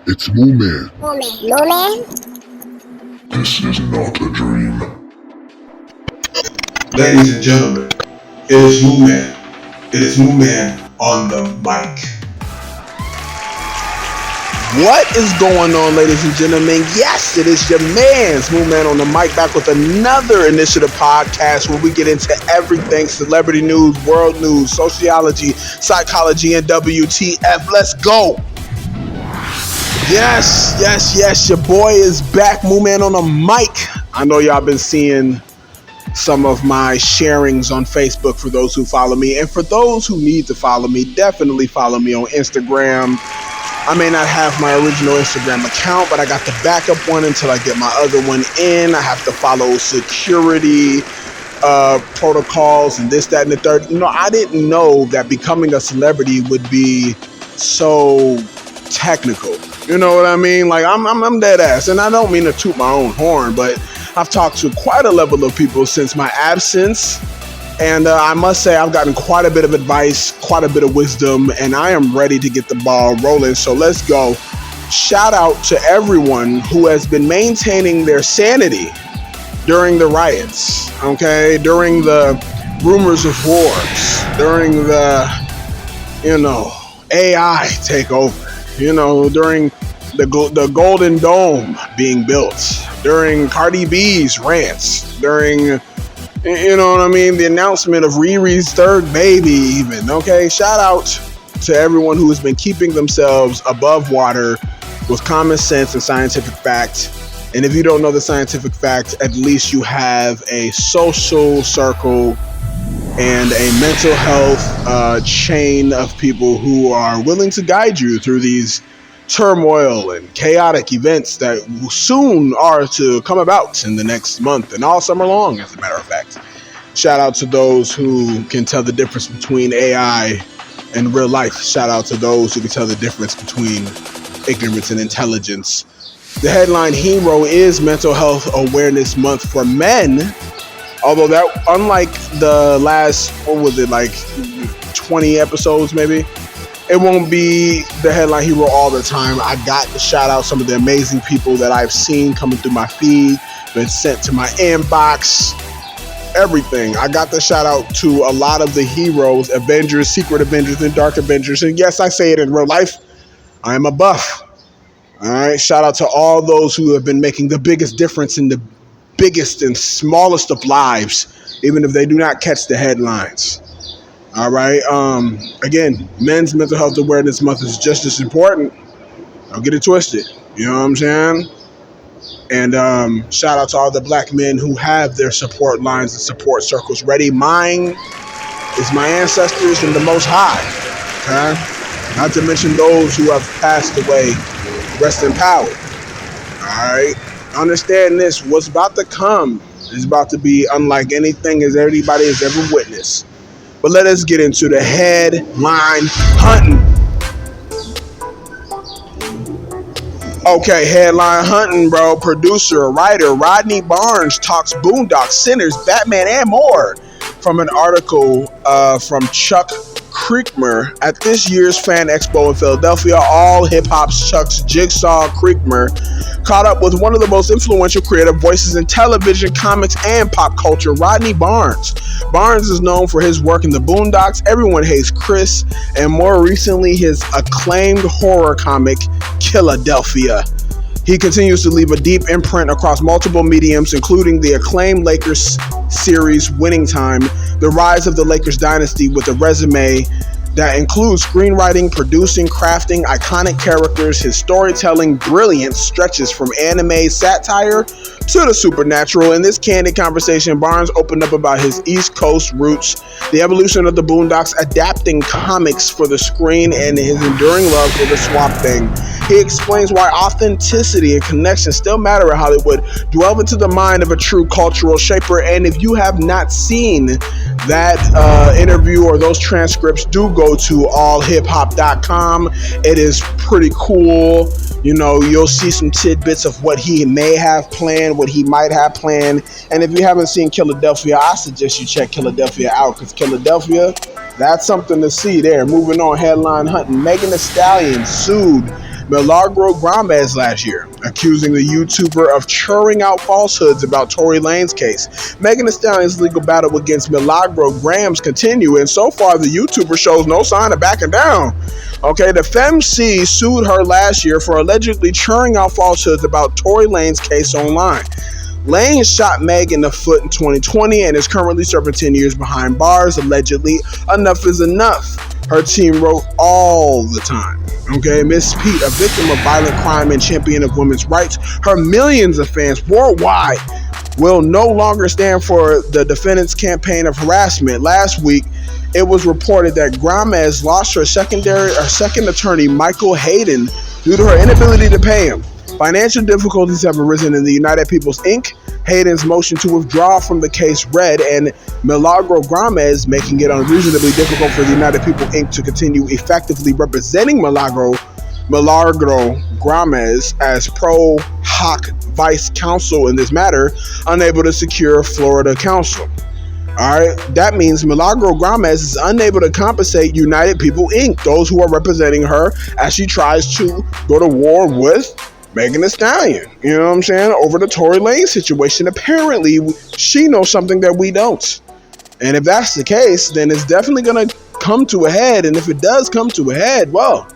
It's Mooman. Mooman? This is not a dream. Ladies and gentlemen, it is Mooman. It is Mooman on the mic. What is going on, ladies and gentlemen? Yes, it is your man's Mooman on the mic, back with another Initiative podcast where we get into everything celebrity news, world news, sociology, psychology, and WTF. Let's go. Yes, your boy is back, Mooman on the mic. I know y'all been seeing some of my sharings on Facebook for those who follow me, and for those who need to follow me, definitely follow me on Instagram. I may not have my original Instagram account, but I got the backup one until I get my other one in. I have to follow security protocols and this, that, and the third. You know, I didn't know that becoming a celebrity would be so technical. You know what I mean? Like, I'm dead ass, and I don't mean to toot my own horn, but I've talked to quite a level of people since my absence. And I must say I've gotten quite a bit of advice, quite a bit of wisdom, and I am ready to get the ball rolling. So let's go. Shout out to everyone who has been maintaining their sanity during the riots, okay? During the rumors of wars, during the, AI takeover, during the Golden Dome being built, during Cardi B's rants, during... You know what I mean? The announcement of Riri's third baby even, okay? Shout out to everyone who has been keeping themselves above water with common sense and scientific fact. And if you don't know the scientific fact, at least you have a social circle and a mental health chain of people who are willing to guide you through these turmoil and chaotic events that soon are to come about in the next month and all summer long, as a matter of fact. Shout out to those who can tell the difference between AI and real life. Shout out to those who can tell the difference between ignorance and intelligence. The headline hero is Mental Health Awareness Month for men, although that, unlike the last, 20 episodes maybe, it won't be the headline hero all the time. I got to shout out some of the amazing people that I've seen coming through my feed, been sent to my inbox, everything. I got to shout out to a lot of the heroes, Avengers, Secret Avengers, and Dark Avengers. And yes, I say it in real life. I am a buff. All right. Shout out to all those who have been making the biggest difference in the biggest and smallest of lives, even if they do not catch the headlines. All right. Again, Men's Mental Health Awareness Month is just as important. Don't get it twisted. You know what I'm saying? And shout out to all the black men who have their support lines and support circles ready. Mine is my ancestors and the Most High. Okay? Not to mention those who have passed away. Rest in power. All right. Understand this. What's about to come is about to be unlike anything as anybody has ever witnessed. But let us get into the headline hunting. Okay, headline hunting, bro. Producer, writer Rodney Barnes talks Boondocks, Sinners, Batman, and more from an article from Chuck Creekmur at this year's Fan Expo in Philadelphia. All hip-hop's Chuck's Jigsaw Creekmur caught up with one of the most influential creative voices in television, comics, and pop culture, Rodney Barnes. Barnes is known for his work in the Boondocks, Everyone Hates Chris, and more recently his acclaimed horror comic, Killadelphia. He continues to leave a deep imprint across multiple mediums, including the acclaimed Lakers series Winning Time, the rise of the Lakers dynasty with a resume that includes screenwriting, producing, crafting iconic characters. His storytelling brilliance stretches from anime satire to the supernatural. In this candid conversation, Barnes opened up about his East Coast roots, the evolution of the Boondocks, adapting comics for the screen, and his enduring love for the Swamp Thing. He explains why authenticity and connection still matter at Hollywood, delve into the mind of a true cultural shaper. And if you have not seen that interview or those transcripts, do go to allhiphop.com. It is pretty cool. You know, you'll see some tidbits of what he may have planned, what he might have planned. And if you haven't seen Killadelphia, I suggest you check Killadelphia out, because Killadelphia, that's something to see there. Moving on, headline hunting. Megan Thee Stallion sued Milagro Gomez last year, accusing the YouTuber of churning out falsehoods about Tory Lanez case. Megan Thee Stallion's legal battle against Milagro Grams continue, and so far the YouTuber shows no sign of backing down. Okay, the FemC sued her last year for allegedly churning out falsehoods about Tory Lanez case online. Lane shot Meg in the foot in 2020 and is currently serving 10 years behind bars. Allegedly, enough is enough. Her team wrote all the time. Okay, Miss Pete, a victim of violent crime and champion of women's rights, her millions of fans worldwide will no longer stand for the defendant's campaign of harassment. Last week, it was reported that Gomez lost her second attorney, Michael Hayden, due to her inability to pay him. Financial difficulties have arisen in the United People's Inc. Hayden's motion to withdraw from the case read, and Milagro Gomez making it unreasonably difficult for the United People Inc. to continue effectively representing Milagro Gomez as pro hoc vice counsel in this matter, unable to secure Florida counsel. Alright, that means Milagro Gomez is unable to compensate United People Inc., those who are representing her as she tries to go to war with Megan Thee Stallion, you know what I'm saying, over the Tory Lanez situation. Apparently, she knows something that we don't. And if that's the case, then it's definitely going to come to a head. And if it does come to a head, well,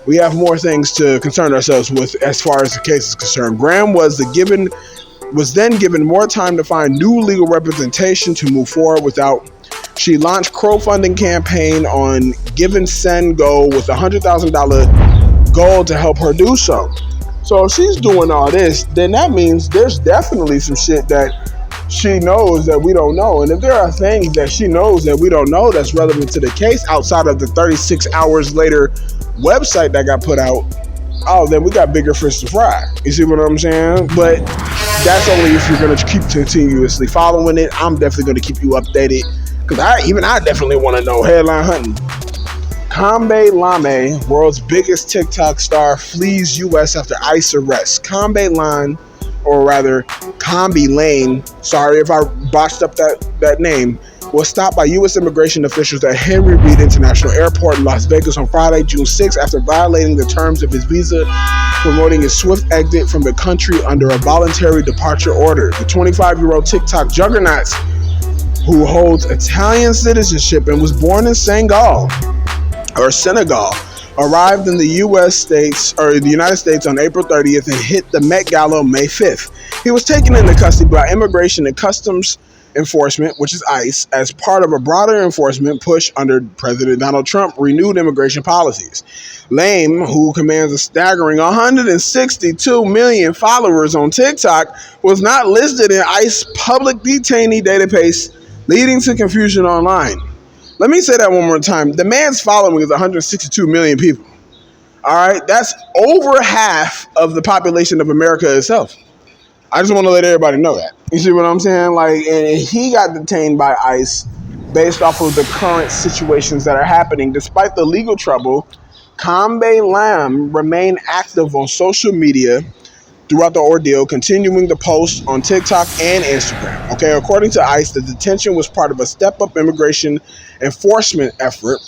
we have more things to concern ourselves with as far as the case is concerned. Graham was then given more time to find new legal representation to move forward without. She launched crowdfunding campaign on GiveSendGo with a $100,000 goal to help her do so. So if she's doing all this, then that means there's definitely some shit that she knows that we don't know. And if there are things that she knows that we don't know that's relevant to the case outside of the 36 hours later website that got put out, oh, then we got bigger fish to fry. You see what I'm saying? But that's only if you're going to keep continuously following it. I'm definitely going to keep you updated because I definitely want to know. Headline hunting. Kambe Lame, world's biggest TikTok star, flees U.S. after ICE arrest. Kambe Lame, sorry if I botched up that name, was stopped by U.S. immigration officials at Henry Reid International Airport in Las Vegas on Friday, June 6, after violating the terms of his visa, promoting his swift exit from the country under a voluntary departure order. The 25-year-old TikTok juggernaut, who holds Italian citizenship and was born in Senegal, arrived in the United States on April 30th and hit the Met Gala on May 5th. He was taken into custody by Immigration and Customs Enforcement, which is ICE, as part of a broader enforcement push under President Donald Trump renewed immigration policies. Lame, who commands a staggering 162 million followers on TikTok, was not listed in ICE public detainee database, leading to confusion online. Let me say that one more time. The man's following is 162 million people. All right, that's over half of the population of America itself. I just want to let everybody know that. You see what I'm saying? Like, and he got detained by ICE based off of the current situations that are happening. Despite the legal trouble, Kambe Lam remained active on social media throughout the ordeal, continuing to post on TikTok and Instagram. Okay, according to ICE, the detention was part of a step-up immigration enforcement effort.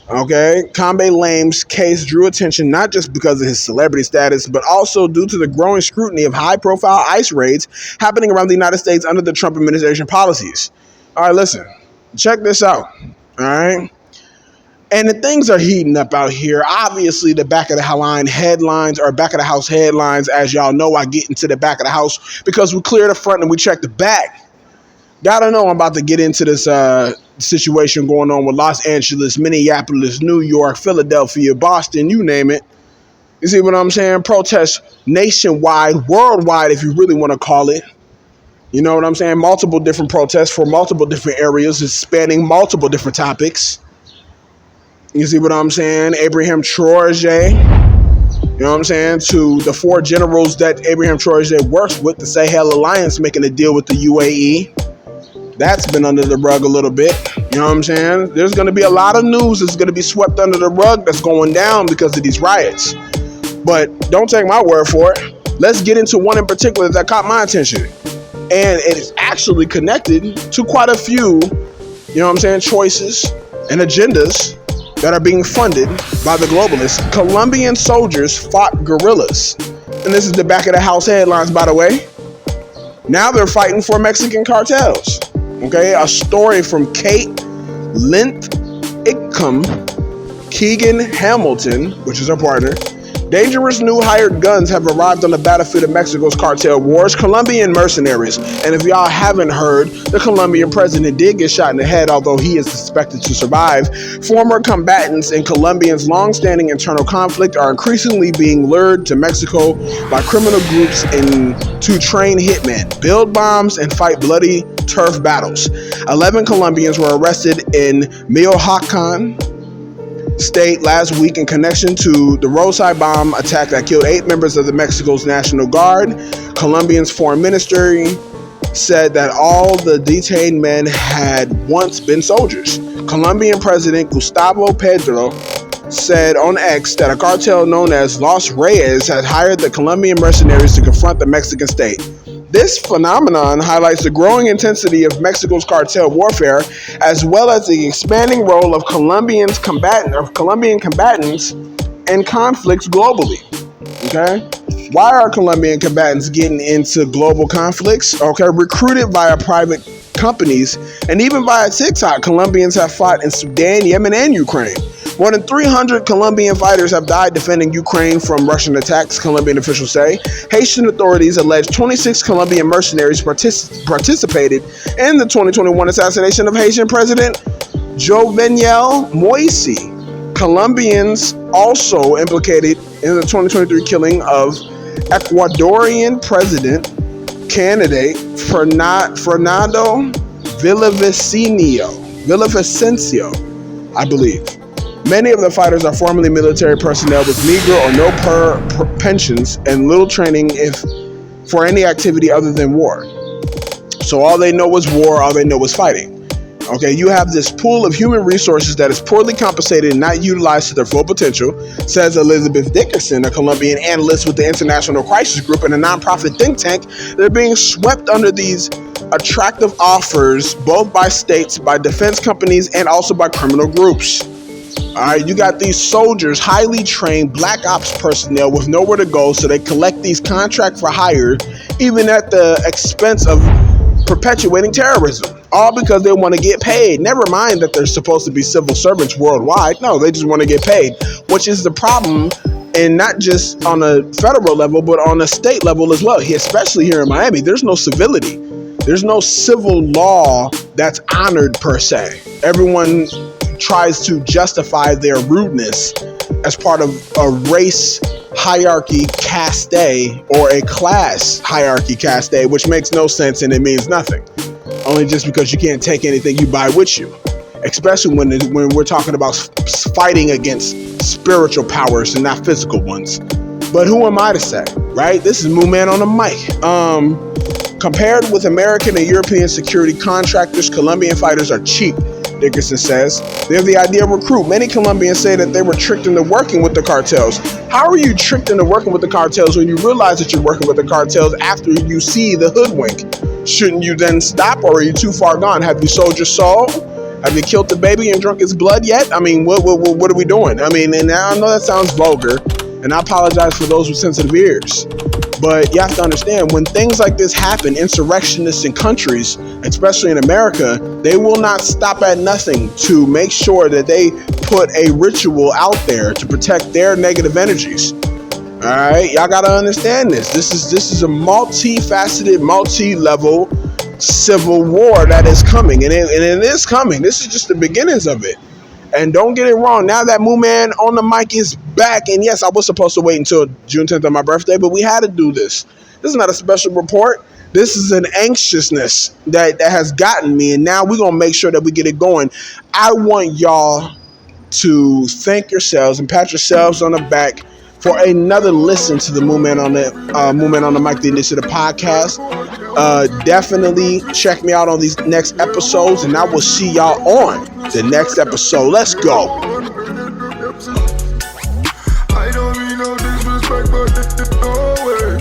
Okay, Kambe Lame's case drew attention not just because of his celebrity status, but also due to the growing scrutiny of high-profile ICE raids happening around the United States under the Trump administration policies. All right, listen, check this out. All right. And the things are heating up out here. Obviously, the back of the house headlines, as y'all know, I get into the back of the house because we clear the front and we check the back. Gotta know I'm about to get into this situation going on with Los Angeles, Minneapolis, New York, Philadelphia, Boston, you name it. You see what I'm saying? Protests nationwide, worldwide, if you really want to call it. You know what I'm saying? Multiple different protests for multiple different areas, spanning multiple different topics. You see what I'm saying? Abraham Traoré, you know what I'm saying, to the four generals that Abraham Traoré works with, the Sahel Alliance, making a deal with the UAE. That's been under the rug a little bit. You know what I'm saying? There's going to be a lot of news that's going to be swept under the rug that's going down because of these riots. But don't take my word for it. Let's get into one in particular that caught my attention. And it is actually connected to quite a few, you know what I'm saying, choices and agendas that are being funded by the globalists, Colombian soldiers fought guerrillas. And this is the back of the house headlines, by the way. Now they're fighting for Mexican cartels. Okay, a story from Kate Linthicum, Keegan Hamilton, which is her partner. Dangerous new hired guns have arrived on the battlefield of Mexico's cartel wars, Colombian mercenaries. And if y'all haven't heard, the Colombian president did get shot in the head, although he is suspected to survive. Former combatants in Colombia's long-standing internal conflict are increasingly being lured to Mexico by criminal groups to train hitmen, build bombs, and fight bloody turf battles. 11 Colombians were arrested in Michoacan State last week in connection to the roadside bomb attack that killed 8 members of the Mexico's National Guard. Colombia's foreign ministry said that all the detained men had once been soldiers. Colombian President Gustavo Petro said on X that a cartel known as Los Reyes had hired the Colombian mercenaries to confront the Mexican state. This phenomenon highlights the growing intensity of Mexico's cartel warfare, as well as the expanding role of Colombian combatants in conflicts globally. Okay, why are Colombian combatants getting into global conflicts? Okay, recruited via private companies and even via TikTok, Colombians have fought in Sudan, Yemen, and Ukraine. More than 300 Colombian fighters have died defending Ukraine from Russian attacks, Colombian officials say. Haitian authorities allege 26 Colombian mercenaries participated in the 2021 assassination of Haitian President Jovenel Moise. Colombians also implicated in the 2023 killing of Ecuadorian president candidate Fernando Villavicencio, I believe. Many of the fighters are formerly military personnel with meager or no pensions and little training for any activity other than war. So all they know is war, all they know is fighting. Okay, you have this pool of human resources that is poorly compensated and not utilized to their full potential, says Elizabeth Dickerson, a Colombian analyst with the International Crisis Group and a nonprofit think tank. They're being swept under these attractive offers, both by states, by defense companies, and also by criminal groups. All right, you got these soldiers, highly trained black ops personnel with nowhere to go, so they collect these contract for hire, even at the expense of perpetuating terrorism, all because they want to get paid. Never mind that they're supposed to be civil servants worldwide. No, they just want to get paid, which is the problem, and not just on a federal level, but on a state level as well. Especially here in Miami, there's no civility. There's no civil law that's honored per se. Everyone tries to justify their rudeness as part of a race hierarchy caste or a class hierarchy caste, which makes no sense and it means nothing. Only just because you can't take anything you buy with you, especially when we're talking about fighting against spiritual powers and not physical ones. But who am I to say, right? This is Moo Man on the mic. Compared with American and European security contractors, Colombian fighters are cheap, Dickerson says. They have the idea of recruit. Many Colombians say that they were tricked into working with the cartels. How are you tricked into working with the cartels when you realize that you're working with the cartels after you see the hoodwink? Shouldn't you then stop, or are you too far gone? Have you sold your soul? Have you killed the baby and drunk its blood yet? I mean, what are we doing? I mean, and I know that sounds vulgar, and I apologize for those with sensitive ears. But you have to understand, when things like this happen, insurrectionists in countries, especially in America, they will not stop at nothing to make sure that they put a ritual out there to protect their negative energies. All right, y'all got to understand this. This is a multifaceted, multi-level civil war that is coming, and it is coming. This is just the beginnings of it. And don't get it wrong, now that Moo Man on the mic is back, and yes, I was supposed to wait until June 10th on my birthday, but we had to do this. This is not a special report. This is an anxiousness that has gotten me, and now we're going to make sure that we get it going. I want y'all to thank yourselves and pat yourselves on the back for another listen to the Moo Man on the Mic, the Initiative podcast. Definitely check me out on these next episodes, and I will see y'all on the next episode. Let's go. I don't mean no disrespect, but no way.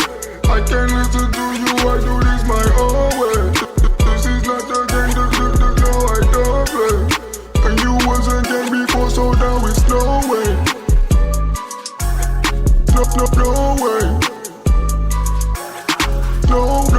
I can't listen to you, I do this my own way. This is not a game, no, I don't play. And you wasn't game before, so now it's no way. No